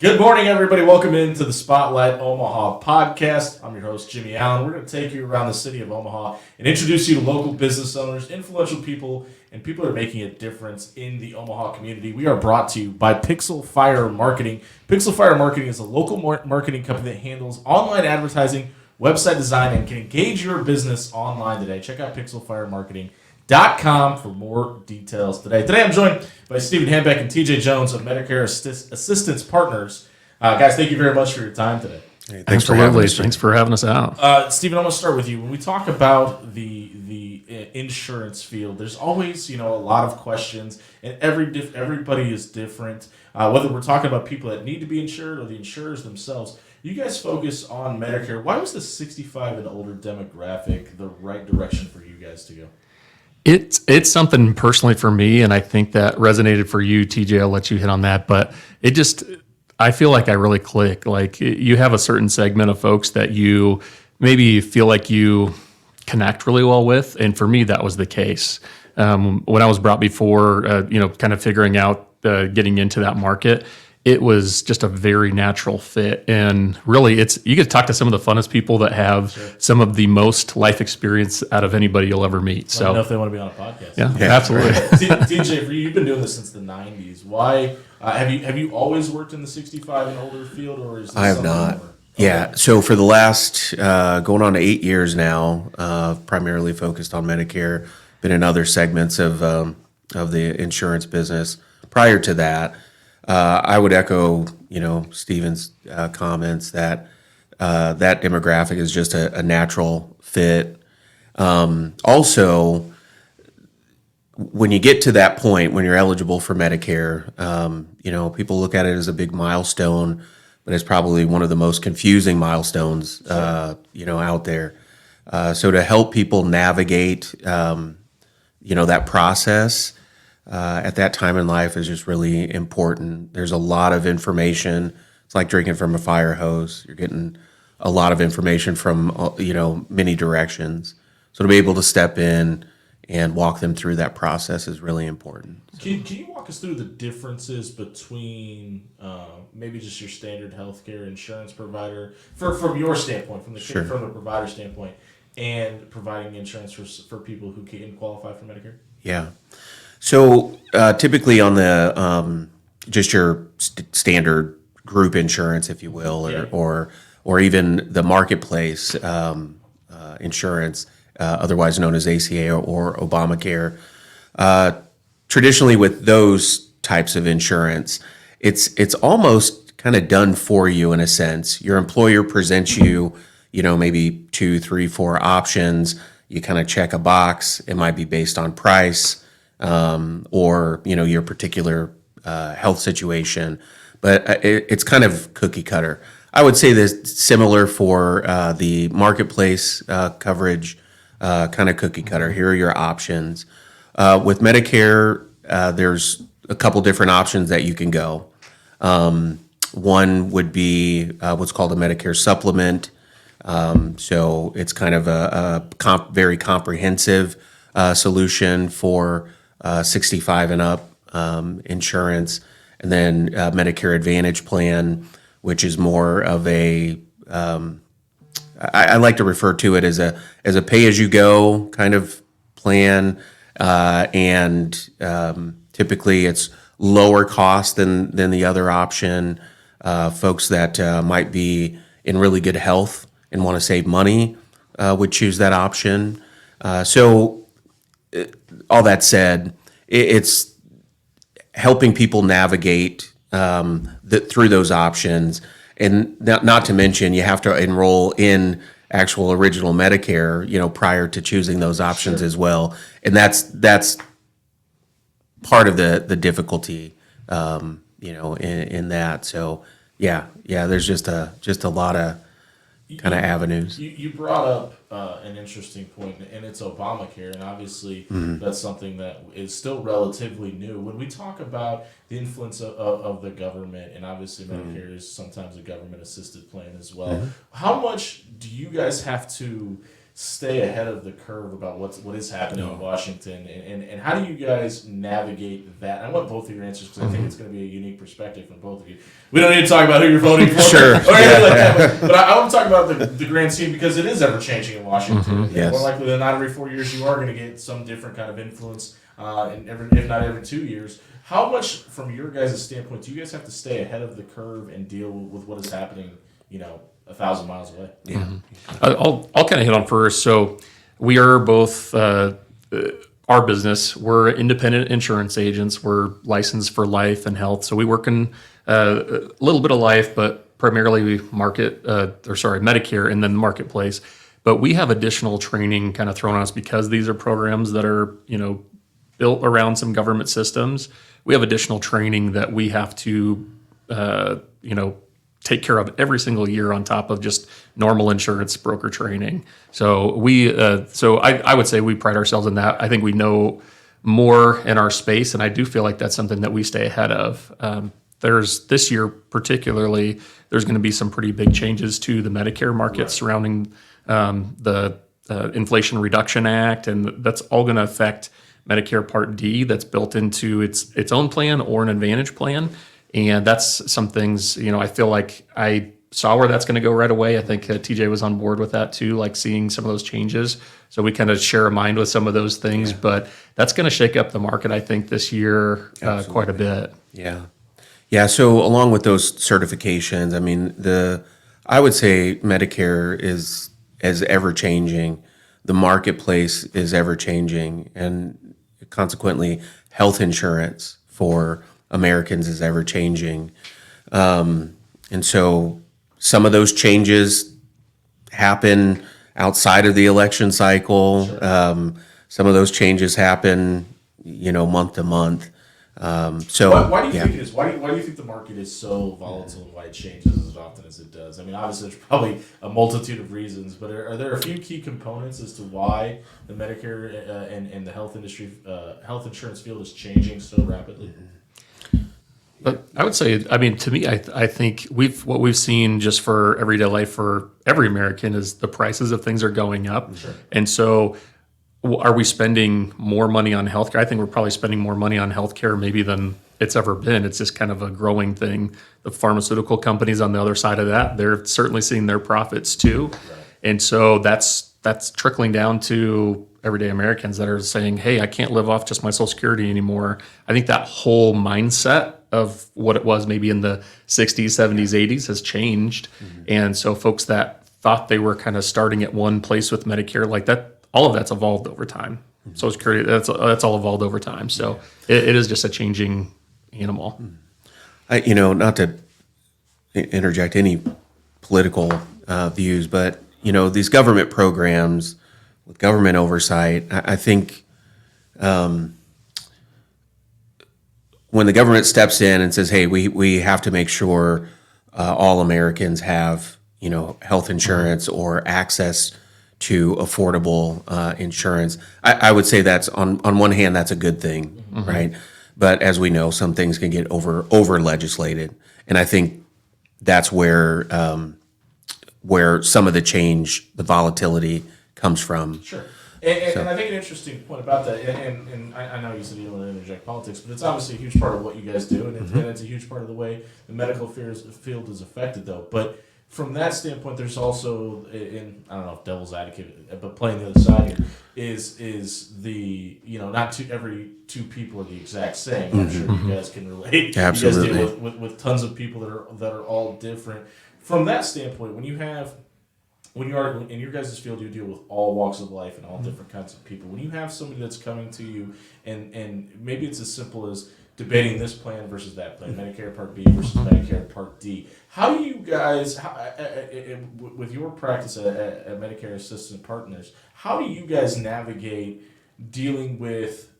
Good morning, everybody. Welcome into the Spotlight Omaha podcast. I'm your host, Jimmy Allen. We're going to take you around the city of Omaha and introduce you to local business owners, influential people, and people that are making a difference in the Omaha community. We are brought to you by Pixel Fire Marketing. Pixel Fire Marketing is a local marketing company that handles online advertising, website design, and can engage your business online today. Check out pixelfiremarketing.com for more details today. Today I'm joined by Stephen Hambeck and TJ Jones of Medicare Assistance Partners. Guys, thank you very much for your time today. Hey, thanks for having us out. Stephen, I'm going to start with you. When we talk about the insurance field, there's always a lot of questions, and everybody is different. Whether we're talking about people that need to be insured or the insurers themselves, you guys focus on Medicare. Why was the 65 and older demographic the right direction for you guys to go? It's something personally for me, and I think that resonated for you, TJ. I'll let you hit on that, but I feel like I really click. Like, you have a certain segment of folks that you maybe feel like you connect really well with, and for me, that was the case. When I was brought before, kind of figuring out getting into that market, it was just a very natural fit. And really, you get to talk to some of the funnest people that have some of the most life experience out of anybody you'll ever meet. Let me know if they want to be on a podcast. Yeah, absolutely. TJ, for you, you've been doing this since the 90s. Why have you always worked in the 65 and older field, or is this I have not. More? Yeah, so for the last going on to 8 years now, primarily focused on Medicare. Been in other segments of the insurance business. Prior to that, I would echo Stephen's comments that that demographic is just a natural fit. Also, when you get to that point when you're eligible for Medicare, people look at it as a big milestone, but it's probably one of the most confusing milestones out there. So to help people navigate that process at that time in life is just really important. There's a lot of information. It's like drinking from a fire hose. You're getting a lot of information from many directions. So to be able to step in and walk them through that process is really important. Can you walk us through the differences between maybe just your standard healthcare insurance provider, from your standpoint, from the provider standpoint, and providing insurance for people who can qualify for Medicare? Yeah. So typically on the just your standard group insurance, if you will, or even the marketplace insurance, otherwise known as ACA or Obamacare. Traditionally, with those types of insurance, it's almost kind of done for you in a sense. Your employer presents you, maybe 2, 3, 4 options. You kind of check a box. It might be based on price. Or your particular health situation, but it's kind of cookie cutter. I would say this similar for the marketplace coverage, kind of cookie cutter. Here are your options. With Medicare, there's a couple different options that you can go. One would be what's called a Medicare supplement. So it's kind of a very comprehensive solution for 65 and up insurance, and then Medicare Advantage plan, which is more of a I like to refer to it as a pay-as-you-go kind of plan, and typically it's lower cost than the other option. Folks that might be in really good health and want to save money would choose that option. All that said, it's helping people navigate through those options, and not to mention you have to enroll in actual original Medicare, prior to choosing those options as well, and that's part of the difficulty, in that. So there's just a lot of kind of avenues. You brought up an interesting point, and it's Obamacare, and obviously that's something that is still relatively new. When we talk about the influence of the government, and obviously Medicare is sometimes a government-assisted plan as well, how much do you guys have to stay ahead of the curve about what is happening in Washington, and how do you guys navigate that? I want both of your answers because I think it's going to be a unique perspective from both of you. We don't need to talk about who you're voting for, Sure. or anything like that, but I want to talk about the grand scheme because it is ever changing in Washington. Yes. More likely than not, every 4 years you are going to get some different kind of influence, if not every 2 years. How much, from your guys' standpoint, do you guys have to stay ahead of the curve and deal with what is happening, 1,000 miles away? Yeah. I'll kind of hit on first. So we are both our business. We're independent insurance agents. We're licensed for life and health. So we work in a little bit of life, but primarily we Medicare and then the marketplace. But we have additional training kind of thrown on us because these are programs that are built around some government systems. We have additional training that we have to take care of every single year on top of just normal insurance broker training. So I would say we pride ourselves in that. I think we know more in our space, and I do feel like that's something that we stay ahead of. This year particularly, there's going to be some pretty big changes to the Medicare market surrounding the Inflation Reduction Act, and that's all going to affect Medicare Part D that's built into its own plan or an Advantage plan. And that's some things, I feel like I saw where that's going to go right away. I think TJ was on board with that too, like seeing some of those changes. So we kind of share a mind with some of those things, but that's going to shake up the market, I think, this year quite a bit. Yeah. Yeah. So along with those certifications, I mean, I would say Medicare is ever changing. The marketplace is ever changing, and consequently, health insurance for Americans is ever changing. And so some of those changes happen outside of the election cycle. Sure. Some of those changes happen, month to month. Why do you think it is? Why do you think the market is so volatile and why it changes as often as it does? I mean, obviously, there's probably a multitude of reasons, but are there a few key components as to why the Medicare and the health health insurance field is changing so rapidly? But I would say, to me, I think what we've seen just for everyday life for every American is the prices of things are going up. Sure. And so are we spending more money on healthcare? I think we're probably spending more money on healthcare maybe than it's ever been. It's just kind of a growing thing. The pharmaceutical companies on the other side of that, they're certainly seeing their profits too. Right. And so that's trickling down to everyday Americans that are saying, hey, I can't live off just my Social Security anymore. I think that whole mindset of what it was maybe in the 60s, 70s, 80s has changed. Mm-hmm. And so folks that thought they were kind of starting at one place with Medicare, like that, all of that's evolved over time. Mm-hmm. Social Security, that's all evolved over time. So it is just a changing animal. Not to interject any political views, but, these government programs with government oversight, I think when the government steps in and says, hey, we have to make sure all Americans have, health insurance or access to affordable insurance, I would say that's on one hand, that's a good thing, mm-hmm. right? But as we know, some things can get over legislated. And I think that's where some of the change, the volatility comes from. Sure. And I think an interesting point about that, and I know you said you don't want to interject politics, but it's obviously a huge part of what you guys do, and it's a huge part of the way the medical field is affected, though. But from that standpoint, there's also, I don't know if devil's advocate, but playing the other side here, is the, not every two people are the exact same. I'm sure you guys can relate. Absolutely. You guys deal with tons of people that are all different. From that standpoint, when you are in your guys' field, you deal with all walks of life and all different kinds of people. When you have somebody that's coming to you, and maybe it's as simple as debating this plan versus that plan, Medicare Part B versus Medicare Part D, how do you guys, with your practice at Medicare Assistant Partners, how do you guys navigate dealing with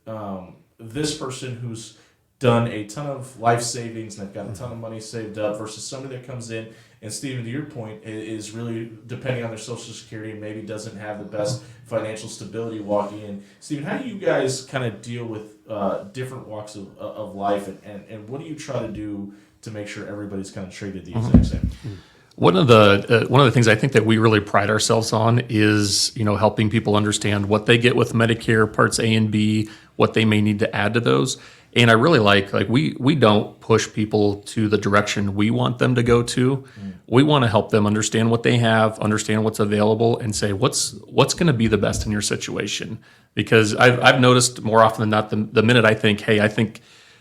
this person who's done a ton of life savings and they've got a ton of money saved up versus somebody that comes in and, Stephen, to your point, is really depending on their Social Security and maybe doesn't have the best financial stability walking in. Stephen, how do you guys kind of deal with different walks of life and what do you try to do to make sure everybody's kind of treated the exact same? One of the things I think that we really pride ourselves on is, helping people understand what they get with Medicare Parts A and B, what they may need to add to those. And I really like we don't push people to the direction we want them to go to. We want to help them understand what they have, understand what's available, and say what's going to be the best in your situation. Because I've noticed more often than not, the minute I think, hey, I think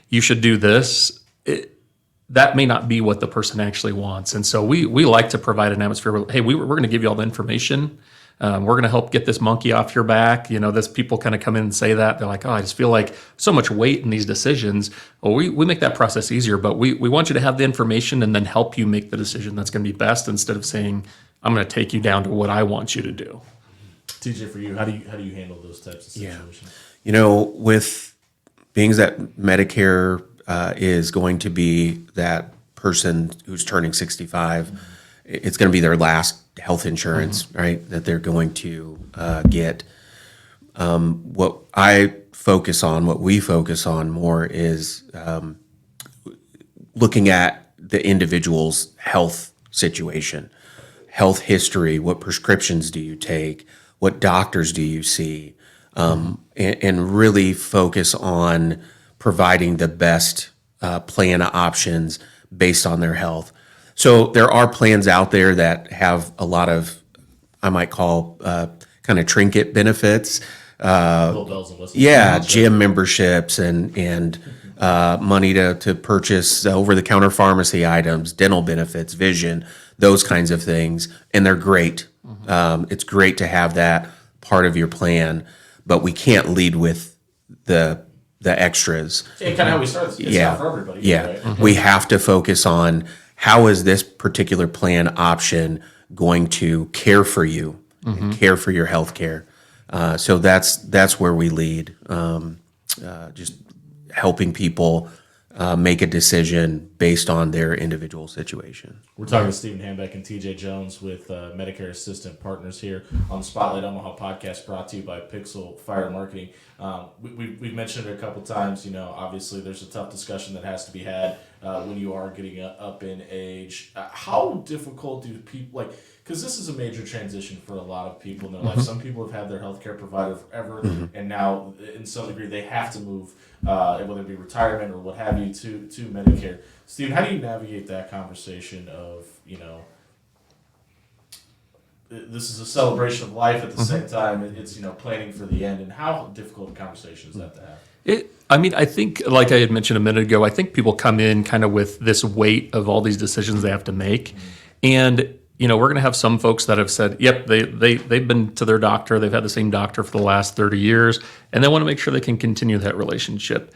you should do this, that may not be what the person actually wants. And so we like to provide an atmosphere where, hey, we're going to give you all the information. We're going to help get this monkey off your back. This people kind of come in and say that. They're like, oh, I just feel like so much weight in these decisions. Well, we make that process easier, but we want you to have the information and then help you make the decision that's going to be best instead of saying, I'm going to take you down to what I want you to do. TJ, for you, how do you handle those types of situations? With being that Medicare is going to be that person who's turning 65, it's going to be their last health insurance, right, that they're going to get. What we focus on more is looking at the individual's health situation, health history, what prescriptions do you take, what doctors do you see, and really focus on providing the best plan options based on their health. So there are plans out there that have a lot of, I might call kind of trinket benefits. Little bells and whistles. Gym memberships and money to purchase over-the-counter pharmacy items, dental benefits, vision, those kinds of things, and they're great. It's great to have that part of your plan, but we can't lead with the extras. And kind of how we started. It's not for everybody. Right? We have to focus on how is this particular plan option going to care for you and care for your health care. So that's where we lead, just helping people make a decision based on their individual situation. We're talking to Stephen Hambeck and TJ Jones with Medicare Assistant Partners here on the Spotlight Omaha podcast, brought to you by Pixel Fire Marketing. We've mentioned it a couple times. Obviously there's a tough discussion that has to be had when you are getting up in age. How difficult do people because this is a major transition for a lot of people in their life. Some people have had their healthcare provider forever, and now in some degree they have to move, whether it be retirement or what have you, to Medicare. Steve, how do you navigate that conversation of, this is a celebration of life at the same time, it's, planning for the end, and how difficult a conversation is that to have? I think, like I had mentioned a minute ago, I think people come in kind of with this weight of all these decisions they have to make. And, we're going to have some folks that have said, yep, they've been to their doctor, they've had the same doctor for the last 30 years, and they want to make sure they can continue that relationship.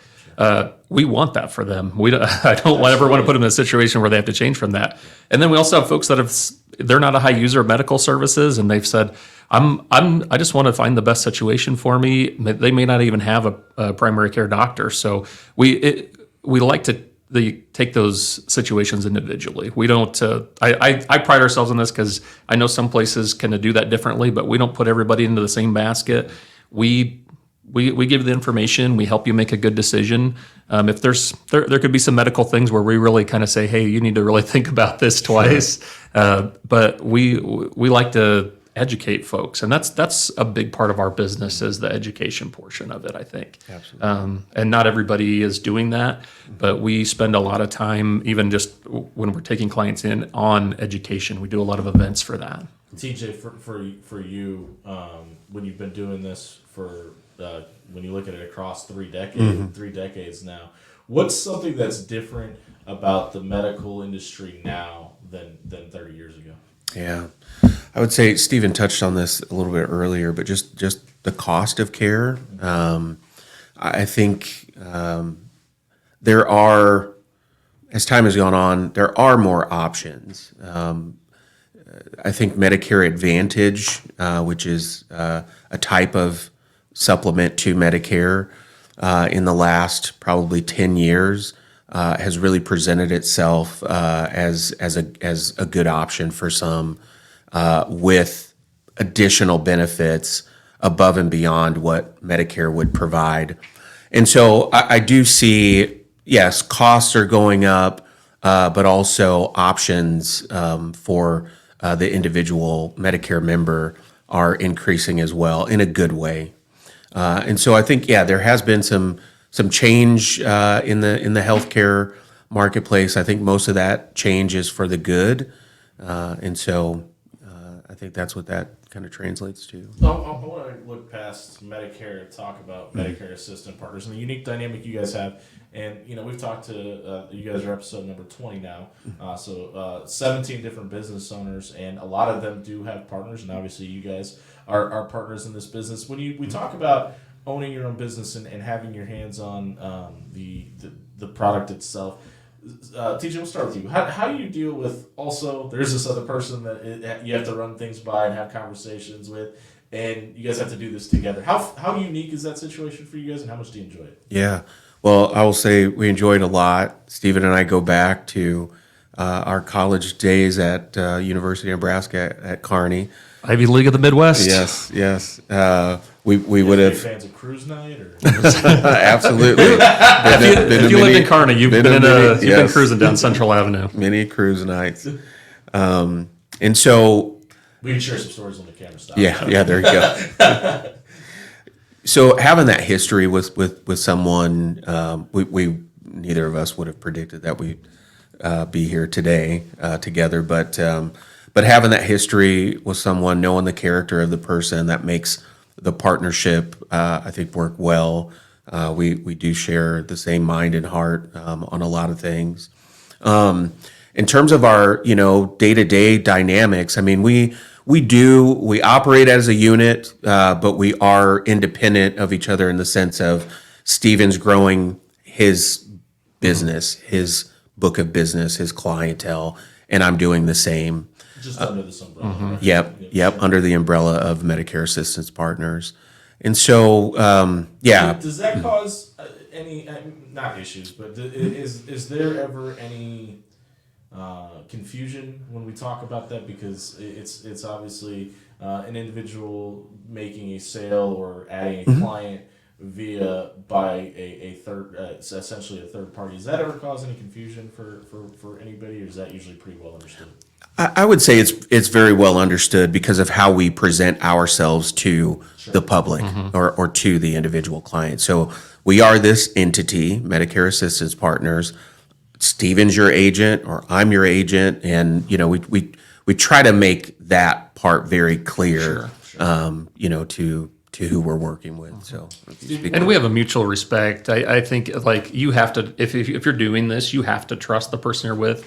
We want that for them. I don't ever want to put them in a situation where they have to change from that. And then we also have folks that they're not a high user of medical services, and they've said, I just want to find the best situation for me. They may not even have a primary care doctor. So we like to take those situations individually. We don't. I pride ourselves on this because I know some places can do that differently, but we don't put everybody into the same basket. We give you the information. We help you make a good decision. If there could be some medical things where we really kind of say, hey, you need to really think about this twice. Sure. But we like to educate folks, and that's a big part of our business is the education portion of it, I think. Absolutely. And not everybody is doing that, but we spend a lot of time, even just when we're taking clients in, on education. We do a lot of events for that. TJ, for you, when you've been doing this for when you look at it across 3 decades now, what's something that's different about the medical industry now than 30 years ago? Yeah, I would say Stephen touched on this a little bit earlier, but just the cost of care. I think there are, as time has gone on, there are more options. I think Medicare Advantage, which is a type of supplement to Medicare, in the last probably 10 years, has really presented itself as a good option for some, with additional benefits above and beyond what Medicare would provide. And so I do see, yes, costs are going up, but also options for the individual Medicare member are increasing as well in a good way. And so I think, there has been some change in the healthcare marketplace. I think most of that change is for the good, and so I think that's what that kind of translates to. I want to look past Medicare and talk about Medicare assistant partners and the unique dynamic you guys have. And we've talked to you guys are episode number 20 now, so 17 different business owners, and a lot of them do have partners, and obviously you guys are partners in this business. When we talk about owning your own business and having your hands on the product itself, TJ, we'll start with you. How do you deal with also there's this other person that you have to run things by and have conversations with, and you guys have to do this together. How unique is that situation for you guys, and how much do you enjoy it? Yeah, well, I will say we enjoyed it a lot. Stephen and I go back to our college days at University of Nebraska at Kearney. Ivy League of the Midwest. Yes. We would have fans of cruise night or absolutely. If you lived in Kearney, you've been cruising down Central Avenue. Many cruise nights, and so we can share some stories on the camera stop. Yeah, there you go. So having that history with someone, we neither of us would have predicted that we'd be here today together, but having that history with someone, knowing the character of the person, that makes the partnership, I think, work well. We do share the same mind and heart on a lot of things. In terms of our day-to-day dynamics, I mean, we operate as a unit, but we are independent of each other in the sense of Steven's growing his business, his book of business, his clientele, and I'm doing the same. Just under this umbrella. Right? Yep, under the umbrella of Medicare Assistance Partners. And so, Does that cause any, not issues, but is there ever any confusion when we talk about that? Because it's obviously an individual making a sale or adding a client by a third, essentially a third party. Does that ever cause any confusion for anybody, or is that usually pretty well understood? I would say it's very well understood because of how we present ourselves to the public or to the individual client. So we are this entity, Medicare Assistance Partners. Steven's your agent or I'm your agent, and we try to make that part very clear, to who we're working with. So, and we have a mutual respect. I think you have to, if you're doing this, you have to trust the person you're with.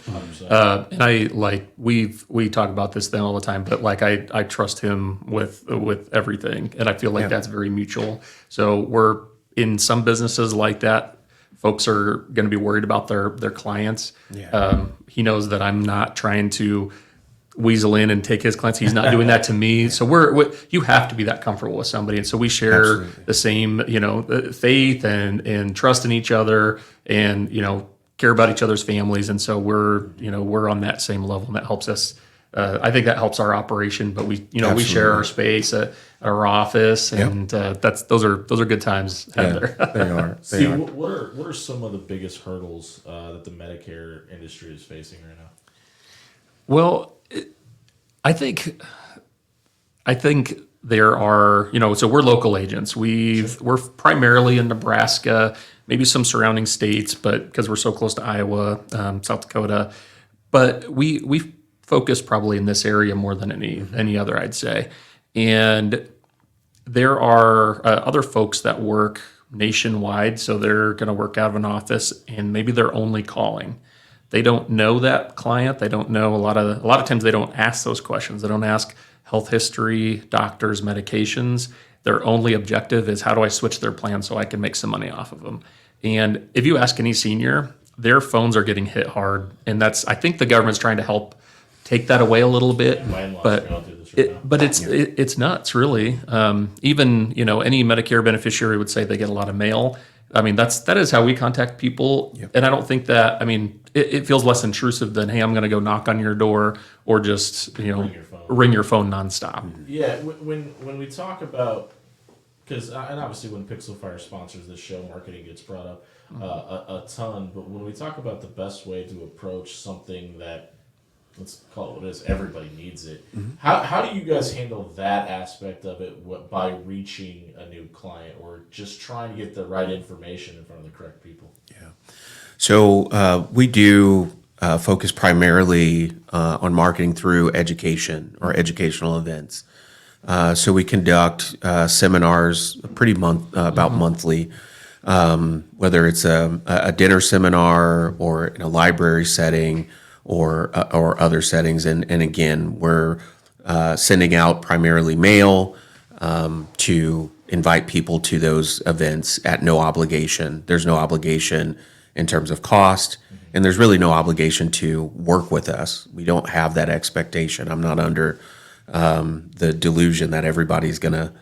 And we talk about this then all the time, but I trust him with everything, and I feel like that's very mutual. So we're in some businesses like that. Folks are going to be worried about their clients. He knows that I'm not trying to weasel in and take his clients. He's not doing that to me. So you have to be that comfortable with somebody. And so we share the same, faith and trust in each other, and, care about each other's families. And so we're on that same level, and that helps us. I think that helps our operation, but we share our space at our office, and those are good times. There. They are. Steve, what are some of the biggest hurdles that the Medicare industry is facing right now? Well, I think there are, so we're local agents. We're primarily in Nebraska, maybe some surrounding states, but because we're so close to Iowa, South Dakota, but we focus probably in this area more than any other, I'd say. And there are other folks that work nationwide, so they're going to work out of an office, and maybe they're only calling. They don't know that client. They don't know a lot of times they don't ask those questions. They don't ask health history, doctors, medications. Their only objective is, how do I switch their plan so I can make some money off of them? And if you ask any senior, their phones are getting hit hard, and I think the government's trying to help take that away a little bit, but it's nuts, really. Even any Medicare beneficiary would say they get a lot of mail. I mean, that is how we contact people, and I don't think that. I mean, it feels less intrusive than, hey, I'm going to go knock on your door or just ring your phone nonstop. Yeah, when we talk about because and obviously when Pixel Fire sponsors this show, marketing gets brought up a ton. But when we talk about the best way to approach something that, let's call it what it is, everybody needs it. How do you guys handle that aspect of it by reaching a new client or just trying to get the right information in front of the correct people? Yeah. So we do focus primarily on marketing through education or educational events. So we conduct seminars about monthly, whether it's a dinner seminar or in a library setting or other settings. And again, we're sending out primarily mail to invite people to those events at no obligation. There's no obligation in terms of cost, and there's really no obligation to work with us. We don't have that expectation. I'm not under the delusion that everybody's going to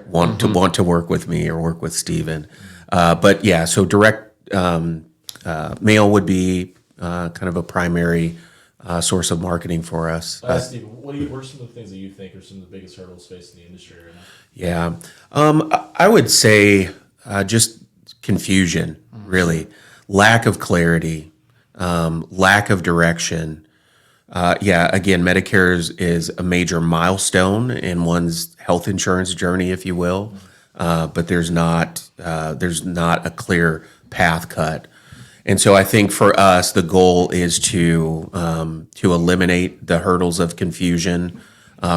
want to work with me or work with Steven. But yeah, so direct mail would be kind of a primary source of marketing for us. Steven, what are some of the things that you think are some of the biggest hurdles facing the industry right now? Yeah, I would say just confusion, really. Lack of clarity, lack of direction. Again, Medicare is a major milestone in one's health insurance journey, if you will, but there's not a clear path cut. And so I think for us, the goal is to eliminate the hurdles of confusion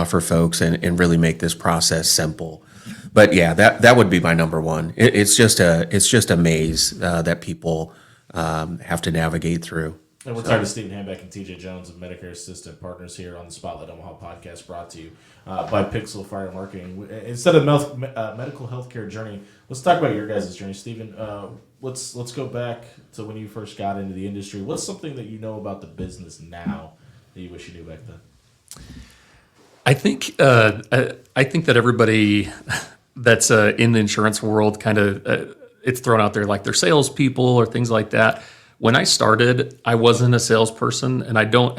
for folks and really make this process simple. But yeah, that would be my number one. It's just a maze that people have to navigate through. And we're talking to Stephen Hambeck and TJ Jones of Medicare Assistant Partners here on the Spotlight Omaha podcast, brought to you by Pixel Fire Marketing. Instead of medical healthcare journey, let's talk about your guys' journey, Stephen. Let's go back to when you first got into the industry. What's something that you know about the business now that you wish you knew back then? I think that everybody that's in the insurance world kind of it's thrown out there like they're salespeople or things like that. When I started, I wasn't a salesperson, and I don't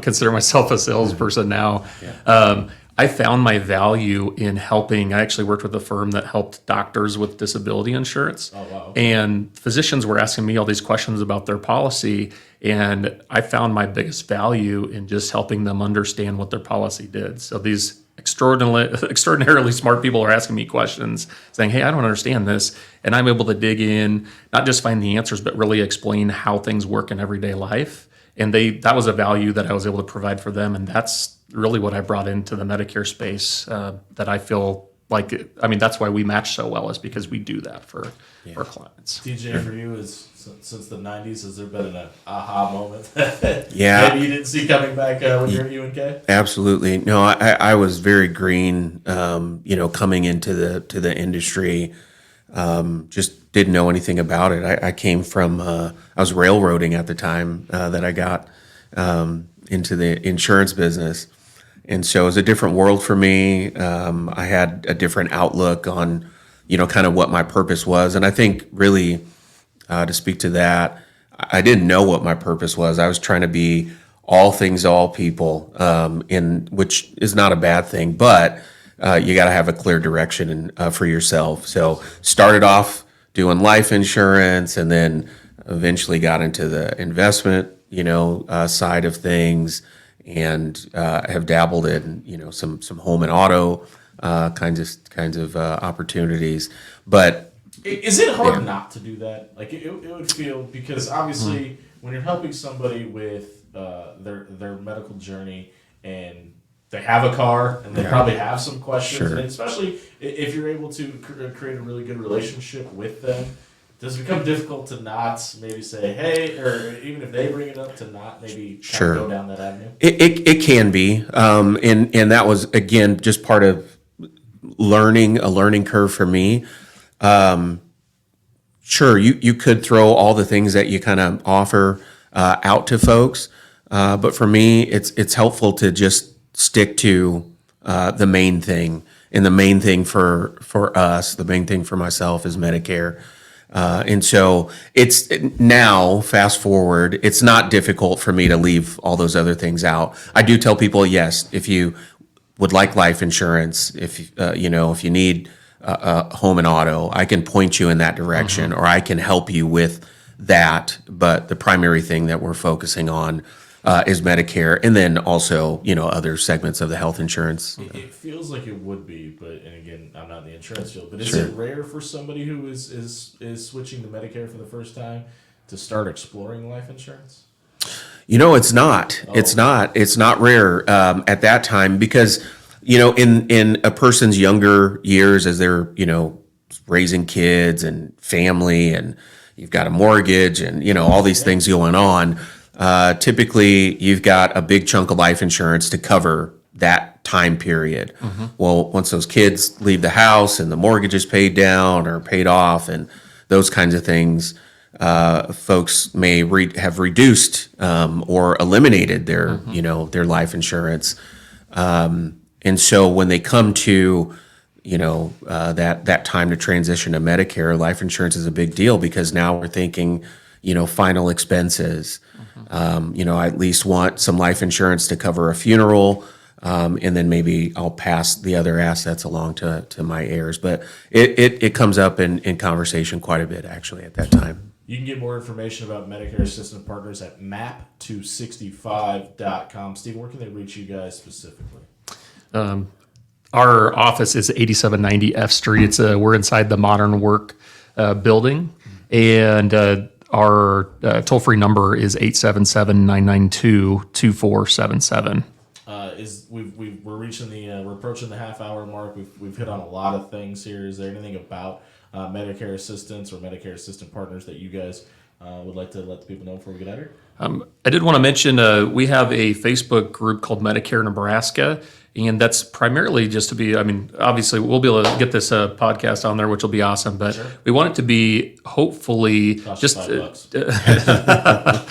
consider myself a salesperson now. Yeah. I found my value in helping. I actually worked with a firm that helped doctors with disability insurance. Oh, wow. And physicians were asking me all these questions about their policy, and I found my biggest value in just helping them understand what their policy did. So these extraordinarily smart people are asking me questions saying, hey, I don't understand this. And I'm able to dig in, not just find the answers, but really explain how things work in everyday life. And that was a value that I was able to provide for them. And that's really what I brought into the Medicare space that I feel like, that's why we match so well, is because we do that for our clients. TJ, for you, since the 90s, has there been an aha moment that maybe you didn't see coming back when you're at UNK? Absolutely. No, I was very green, coming into the industry. Just didn't know anything about it. I came from, I was railroading at the time that I got into the insurance business. And so it was a different world for me. I had a different outlook on, kind of what my purpose was. And I think really, to speak to that, I didn't know what my purpose was. I was trying to be all things to all people, which is not a bad thing, but you got to have a clear direction for yourself. So started off doing life insurance, and then eventually got into the investment, side of things, and have dabbled in, some home and auto kinds of opportunities. But is it hard not to do that? Like it would feel, because obviously when you're helping somebody with their medical journey, and they have a car and they probably have some questions, and especially if you're able to create a really good relationship with them, does it become difficult to not maybe say, hey, or even if they bring it up, to not maybe kind of go down that avenue? It can be. And that was, again, just part of a learning curve for me. Sure, you could throw all the things that you kind of offer out to folks. But for me, it's helpful to just stick to the main thing. And the main thing for us, the main thing for myself, is Medicare. And so it's now, fast forward, it's not difficult for me to leave all those other things out. I do tell people, yes, if you would like life insurance, if you need home and auto. I can point you in that direction, or I can help you with that. But the primary thing that we're focusing on is Medicare, and then also, other segments of the health insurance. It feels like it would be, but and again, I'm not in the insurance field. But is Sure. it rare for somebody who is switching to Medicare for the first time to start exploring life insurance? It's not. It's not. It's not rare at that time because, in a person's younger years, as they're, raising kids and family, and you've got a mortgage and, all these things going on, typically you've got a big chunk of life insurance to cover that time period. Well, once those kids leave the house and the mortgage is paid down or paid off and those kinds of things, folks may have reduced or eliminated their their life insurance, and so when they come to that time to transition to Medicare, life insurance is a big deal because now we're thinking final expenses. I at least want some life insurance to cover a funeral, and then maybe I'll pass the other assets along to my heirs. But it comes up in conversation quite a bit actually at that time. You can get more information about Medicare Assistant Partners at map265.com. Steve, where can they reach you guys specifically? Our office is 8790 F Street. We're inside the Modern Work building, and our toll-free number is 877-992-2477. We're approaching the half-hour mark. We've hit on a lot of things here. Is there anything about Medicare Assistance or Medicare Assistant Partners that you guys would like to let the people know before we get out of here? I did want to mention we have a Facebook group called Medicare Nebraska, and that's primarily just to be, obviously we'll be able to get this podcast on there, which will be awesome, but Sure. we want it to be hopefully Cost just $5.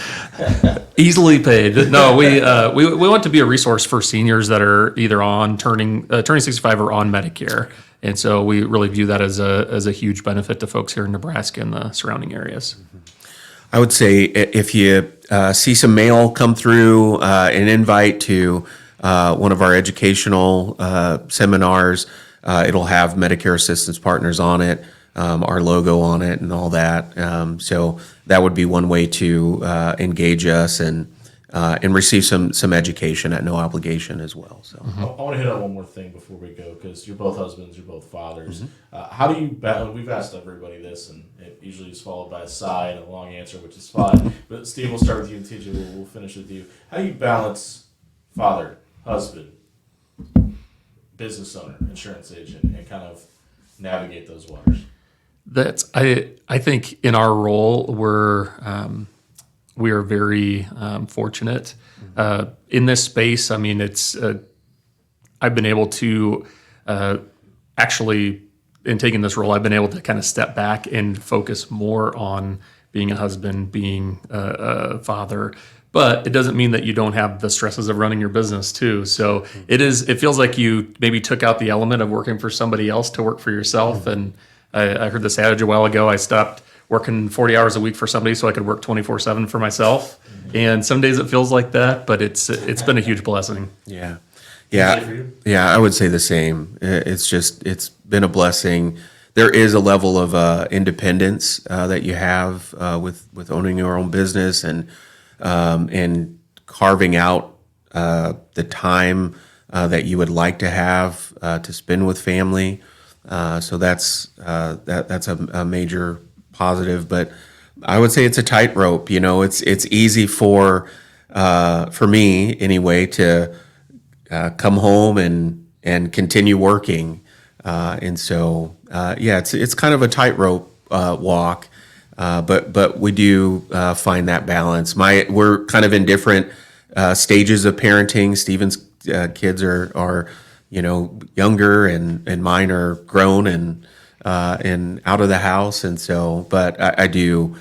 easily paid. No, we want to be a resource for seniors that are either turning 65 or on Medicare. And so we really view that as a huge benefit to folks here in Nebraska and the surrounding areas. I would say if you see some mail come through, an invite to one of our educational seminars, it'll have Medicare Assistance Partners on it, our logo on it, and all that. So that would be one way to engage us and receive some education at no obligation as well. So I want to hit on one more thing before we go, because you're both husbands, you're both fathers. How do you balance? We've asked everybody this, and it usually is followed by a sigh and a long answer, which is fine. But Steve, we'll start with you, and TJ, we'll finish with you. How do you balance father, husband, business owner, insurance agent, and kind of navigate those waters? I think in our role we are very fortunate in this space. It's I've been able to actually, in taking this role, I've been able to kind of step back and focus more on being a husband, being a father. But it doesn't mean that you don't have the stresses of running your business too. So it feels like you maybe took out the element of working for somebody else to work for yourself. And I heard this adage a while ago. I stopped working 40 hours a week for somebody so I could work 24/7 for myself. And some days it feels like that, but it's been a huge blessing. yeah, For you? I would say the same. It's been a blessing. There is a level of independence that you have with owning your own business and carving out the time that you would like to have to spend with family. So that's a major positive. But I would say it's a tightrope. It's easy for me anyway to come home and continue working, and so it's kind of a tightrope walk. But we do find that balance. We're kind of in different stages of parenting. Stephen's kids are younger, and mine are grown and out of the house. And so, but I do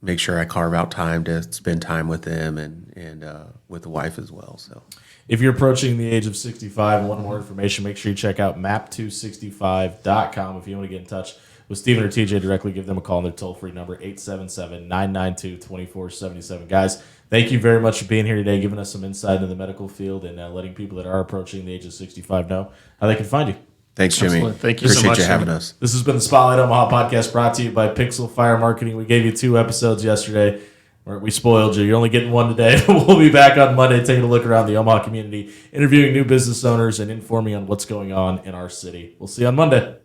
make sure I carve out time to spend time with them and with the wife as well. So. If you're approaching the age of 65 and want more information, make sure you check out map265.com. If you want to get in touch with Stephen or TJ directly, give them a call on their toll-free number, 877-992-2477. Guys, thank you very much for being here today, giving us some insight into the medical field and letting people that are approaching the age of 65 know how they can find you. Thanks, Jimmy. Absolutely. Thank you so Appreciate much, you having Jimmy. us. This has been the Spotlight Omaha podcast brought to you by Pixel Fire Marketing. We gave you 2 episodes yesterday. We spoiled you. You're only getting 1 today. We'll be back on Monday taking a look around the Omaha community, interviewing new business owners, and informing on what's going on in our city. We'll see you on Monday.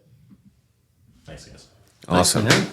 Thanks, guys. Awesome.